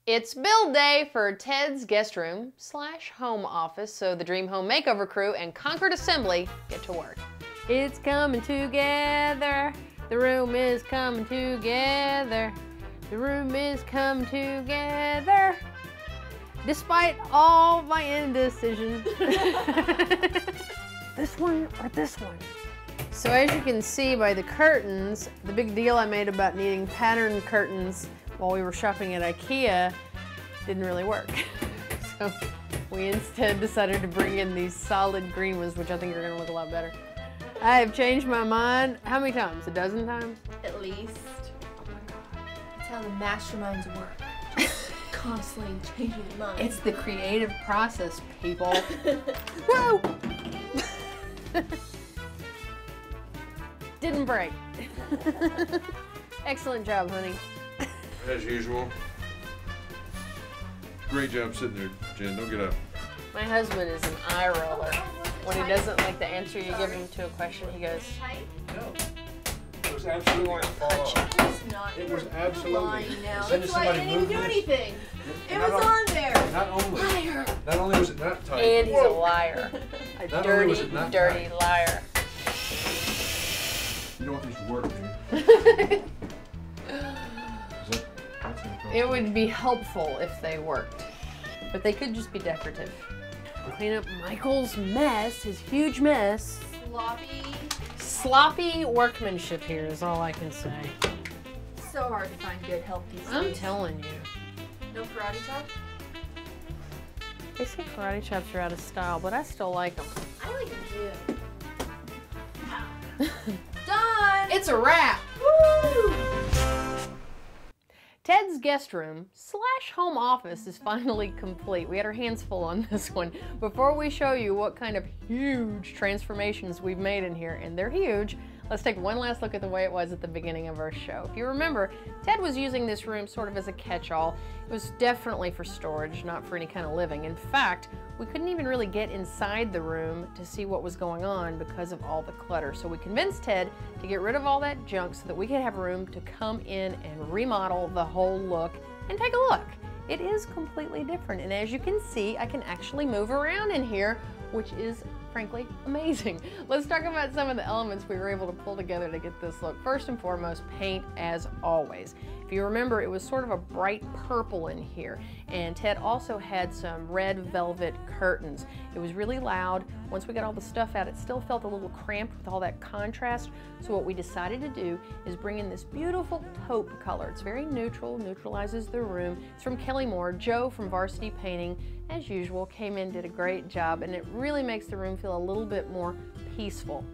It's build day for Ted's guest room / home office, so the Dream Home Makeover crew and Concord Assembly get to work. It's coming together. The room is coming together. The room is coming together. Despite all my indecision. This one or this one? So as you can see by the curtains, the big deal I made about needing patterned curtains while we were shopping at IKEA didn't really work. So we instead decided to bring in these solid green ones, which I think are gonna look a lot better. I have changed my mind, how many times? A dozen times? At least. Oh my God. That's how the masterminds work. Constantly changing minds. It's the creative process, people. Whoa! Didn't break. Excellent job, honey. As usual. Great job sitting there, Jen. Don't get up. My husband is an eye roller. When he doesn't like the answer you give him to a question, he goes, No. It was absolutely a fall off. It was absolutely. It's like I didn't even do anything. It was on there. Not only was it not tight. and he's a liar. A dirty, dirty liar. You don't want these to work, do you? It would be helpful if they worked, but they could just be decorative. Clean up Michael's mess, his huge mess. Sloppy workmanship here is all I can say. So hard to find good help these days. I'm telling you. No karate chop? They say karate chops are out of style, but I still like them. I like them too. Done! It's a wrap! Woo! Ted's guest room / home office is finally complete. We had our hands full on this one. Before we show you what kind of huge transformations we've made in here, and they're huge, let's take one last look at the way it was at the beginning of our show. If you remember, Ted was using this room sort of as a catch-all. It was definitely for storage, not for any kind of living. In fact, we couldn't even really get inside the room to see what was going on because of all the clutter. So we convinced Ted to get rid of all that junk so that we could have room to come in and remodel the whole look and take a look. It is completely different, and as you can see, I can actually move around in here, which is frankly amazing. Let's talk about some of the elements we were able to pull together to get this look. First and foremost, paint as always. If you remember, it was sort of a bright purple in here, and Ted also had some red velvet curtains. It was really loud. Once we got all the stuff out, it still felt a little cramped with all that contrast. So what we decided to do is bring in this beautiful taupe color. It's very neutral, neutralizes the room. It's from Kelly Moore. Joe from Varsity Painting, as usual, came in, did a great job, and it really makes the room feel a little bit more peaceful.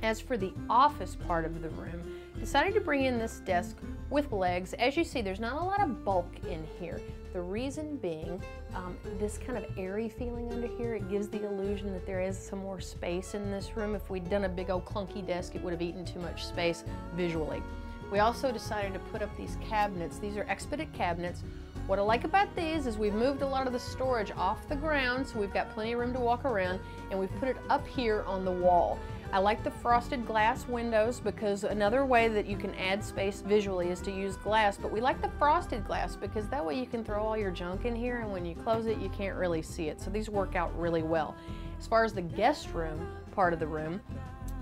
As for the office part of the room, decided to bring in this desk with legs. As you see, there's not a lot of bulk in here. The reason being, this kind of airy feeling under here, it gives the illusion that there is some more space in this room. If we'd done a big old clunky desk, it would have eaten too much space visually. We also decided to put up these cabinets. These are Expedit cabinets. What I like about these is we've moved a lot of the storage off the ground, so we've got plenty of room to walk around, and we've put it up here on the wall. I like the frosted glass windows because another way that you can add space visually is to use glass, but we like the frosted glass because that way you can throw all your junk in here, and when you close it, you can't really see it. So these work out really well. As far as the guest room part of the room,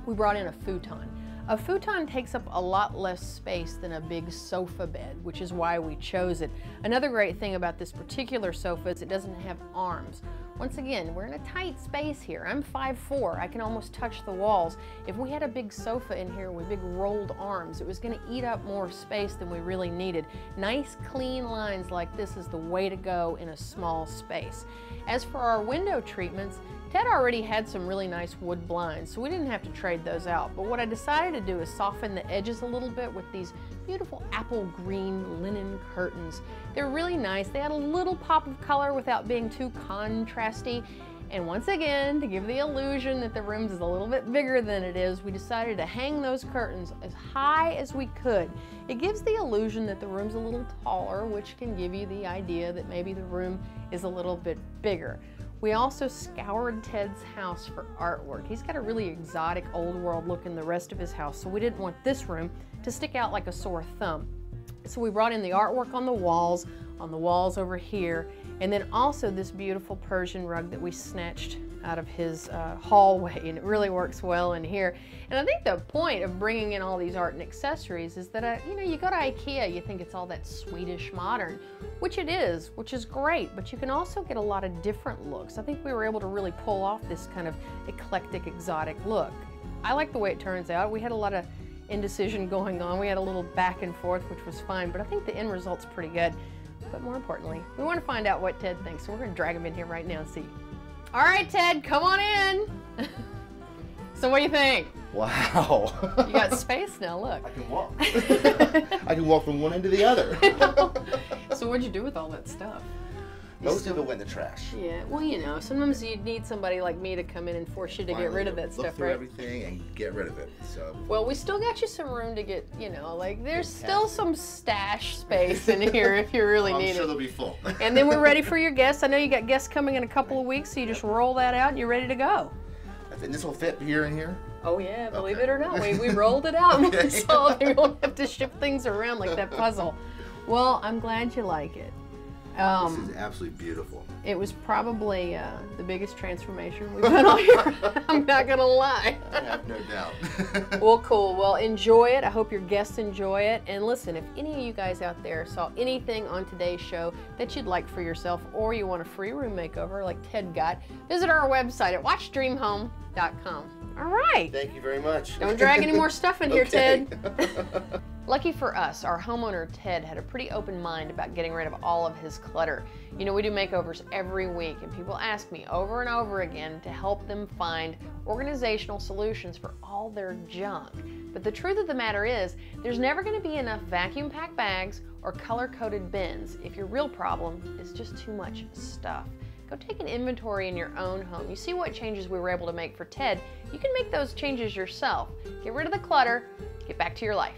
we brought in a futon. A futon takes up a lot less space than a big sofa bed, which is why we chose it. Another great thing about this particular sofa is it doesn't have arms. Once again, we're in a tight space here. I'm 5'4", I can almost touch the walls. If we had a big sofa in here with big rolled arms, it was gonna eat up more space than we really needed. Nice, clean lines like this is the way to go in a small space. As for our window treatments, Ted already had some really nice wood blinds, so we didn't have to trade those out. But what I decided to do is soften the edges a little bit with these beautiful apple green linen curtains. They're really nice. They add a little pop of color without being too contrasty. And once again, to give the illusion that the room is a little bit bigger than it is, we decided to hang those curtains as high as we could. It gives the illusion that the room's a little taller, which can give you the idea that maybe the room is a little bit bigger. We also scoured Ted's house for artwork. He's got a really exotic old world look in the rest of his house, so we didn't want this room to stick out like a sore thumb. So we brought in the artwork on the walls over here, and then also this beautiful Persian rug that we snatched out of his hallway, and it really works well in here. And I think the point of bringing in all these art and accessories is that, you know, you go to IKEA, you think it's all that Swedish modern, which it is, which is great, but you can also get a lot of different looks. I think we were able to really pull off this kind of eclectic, exotic look. I like the way it turns out. We had a lot of indecision going on. We had a little back and forth, which was fine, but I think the end result's pretty good. But more importantly, we want to find out what Ted thinks, so we're going to drag him in here right now and see. All right, Ted, come on in. So what do you think? Wow. You got space now, look. I can walk. I can walk from one end to the other. So what'd you do with all that stuff? Most of it went in the trash. Yeah, well, you know, sometimes you need somebody like me to come in and force you to get rid of that stuff, look through right? everything and get rid of it. So. Well, we still got you some room to get, you know, like there's still some stash space in here if you really need it. I'm sure they'll be full. And then we're ready for your guests. I know you got guests coming in a couple of weeks, so you just roll that out and you're ready to go. And this will fit here and here? Oh yeah, believe it or not, we rolled it out and we saw we won't have to shift things around like that puzzle. Well, I'm glad you like it. This is absolutely beautiful. It was probably the biggest transformation we've done all year. I'm not gonna lie. I have no doubt. Well, cool. Well, enjoy it. I hope your guests enjoy it. And listen, if any of you guys out there saw anything on today's show that you'd like for yourself, or you want a free room makeover like Ted got, visit our website at watchdreamhome.com. All right. Thank you very much. Don't drag any more stuff in here, Okay. Ted. Lucky for us, our homeowner Ted had a pretty open mind about getting rid of all of his clutter. You know, we do makeovers every week, and people ask me over and over again to help them find organizational solutions for all their junk. But the truth of the matter is, there's never going to be enough vacuum packed bags or color-coded bins if your real problem is just too much stuff. Go take an inventory in your own home. You see what changes we were able to make for Ted. You can make those changes yourself. Get rid of the clutter, get back to your life.